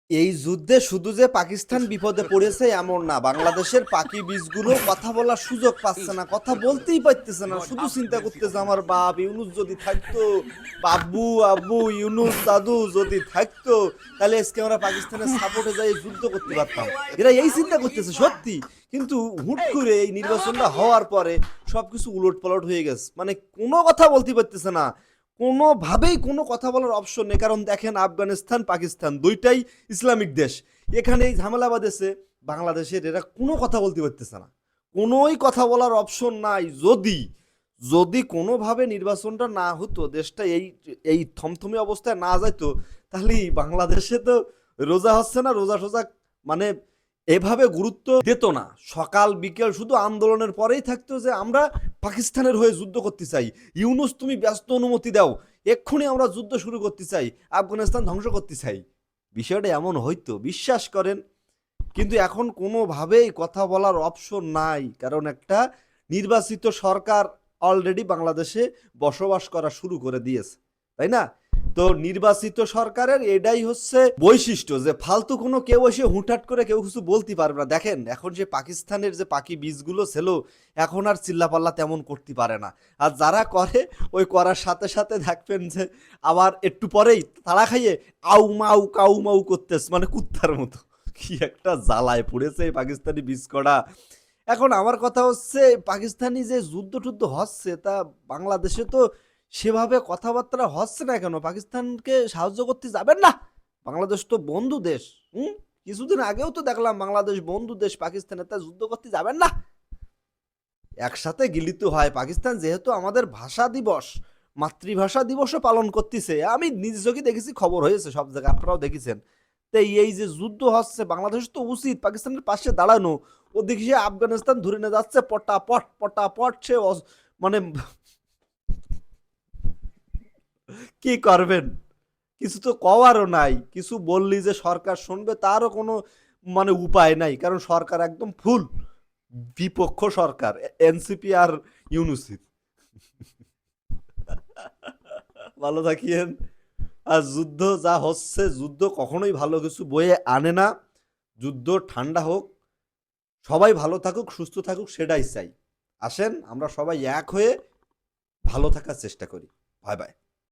এই যুদ্ধে শুধু যে পাকিস্তান বিপদে পড়েছে এমন না, বাংলাদেশের পাকি বীজগুলো কথা বলার সুযোগ পাচ্ছে না, কথা বলতেই পারতেছে না, শুধু চিন্তা করতেছে আমার বাপ ইউনুস যদি থাকতো, বাবু আব্বু ইউনুস দাদু যদি থাকতো, তাহলে আজকে আমরা পাকিস্তানের সাপোর্টে যাই যুদ্ধ করতে পারতাম। এরা এই চিন্তা করতেছে সত্যি, কিন্তু হুট করে এই নির্বাচনটা হওয়ার পরে সবকিছু উলট পালট হয়ে গেছে, মানে কোনো কথা বলতে পারতেছে না, কোনোভাবেই কোনো কথা বলার অপশন নেই। কারণ দেখেন, আফগানিস্তান পাকিস্তান দুইটাই ইসলামিক দেশ, এখানে এই ঝামেলা বাঁধেছে, বাংলাদেশের এরা কোনো কথা বলতে পারতেছে না, কোনোই কথা বলার অপশন নাই। যদি যদি কোনোভাবে নির্বাচনটা না হতো, দেশটা এই এই থমথমে অবস্থায় না যাইতো, তাহলে বাংলাদেশে তো রোজা হচ্ছে না, রোজা সোজা মানে এভাবে গুরুত্ব দিত না, সকাল বিকেল শুধু আন্দোলনের পরেই থাকতো যে আমরা পাকিস্তানের হয়ে যুদ্ধ করতে চাই, ইউনুস তুমি ব্যস্ত অনুমতি দাও, এক্ষুনি আমরা যুদ্ধ শুরু করতে চাই, আফগানিস্তান ধ্বংস করতে চাই। বিষয়টা এমন হইতো, বিশ্বাস করেন। কিন্তু এখন কোনোভাবেই কথা বলার অপশন নাই, কারণ একটা নির্বাচিত সরকার অলরেডি বাংলাদেশে বসবাস করা শুরু করে দিয়েছে, তাই না? তো নির্বাচিত সরকারের এটাই হচ্ছে বৈশিষ্ট্য যে ফালতু কোনো কেউ এসে হুটহাট করে কেউ কিছু বলতে পারবে না। দেখেন এখন যে পাকিস্তানের যে পাখি বীজগুলো ছিল, এখন আর চিল্লাপাল্লা তেমন করতে পারে না, আর যারা করে ওই করার সাথে সাথে দেখবেন যে আবার একটু পরেই তাড়া খাইয়ে আউ মাউ কাউ মাউ করতেছে, মানে কুত্তার মতো। কি একটা জ্বালায় পড়েছে এই পাকিস্তানি বীজ করা। এখন আমার কথা হচ্ছে, পাকিস্তানি যে যুদ্ধ টুদ্ধ হচ্ছে, তা বাংলাদেশে তো সেভাবে কথাবার্তা হচ্ছে না, কেন পাকিস্তানকে সাহায্য করতে যাবেন না? বাংলাদেশ তো বন্ধু দেশ। হুম, কিছুদিন আগেও তো দেখলাম বাংলাদেশ বন্ধু দেশ পাকিস্তানের, তা যুদ্ধ করতে যাবেন না? একসাথে গিলিত হয়। পাকিস্তান যেহেতু আমাদের ভাষা দিবস, মাতৃভাষা দিবসও পালন করতেছে, আমি নিজ চোখে দেখেছি, খবর হয়েছে সব জায়গায়, আপনারাও দেখেছেন। তো এই যে যুদ্ধ হচ্ছে, বাংলাদেশ তো উচিত পাকিস্তানের পাশে দাঁড়ানো। ও দেখি সে আফগানিস্তান ধরে নিয়ে যাচ্ছে পটাপট পটাপট, সে মানে কি করবেন, কিছু তো কওয়ারও নাই, কিছু বললি যে সরকার শুনবে তারও কোনো মানে উপায় নাই, কারণ সরকার একদম ফুল বিপক্ষ সরকার, এনসিপি আর ইউনুসিফ। ভালো থাকিয়েন। আর যুদ্ধ যা হচ্ছে, যুদ্ধ কখনোই ভালো কিছু বয়ে আনে না। যুদ্ধ ঠান্ডা হোক, সবাই ভালো থাকুক সুস্থ থাকুক, সেটাই চাই। আসেন আমরা সবাই এক হয়ে ভালো থাকার চেষ্টা করি। Bye bye.